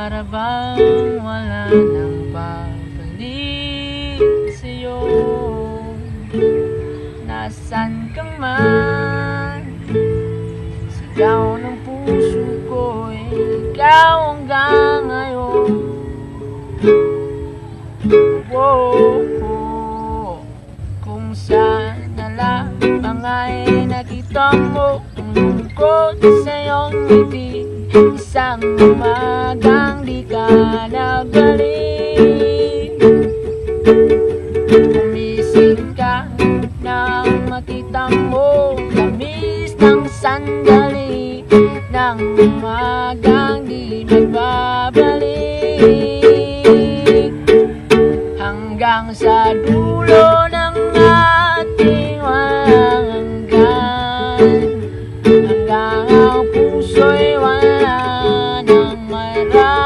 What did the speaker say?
para bang wala nang babalik sa'yo. Nasaan ka man, sigaw ng puso ko, ikaw hanggang ngayon. Wow, kung saan na lamang ay nakita mo ang lungkot sa iyong ngiti, isang umagang di ka nagbalik. Gumising ka nang makita mo tamis ng sandali ng umagang di nagbabalik, hanggang sa dulo ng ating walang hanggan, hanggang ang puso'y wala nang marami.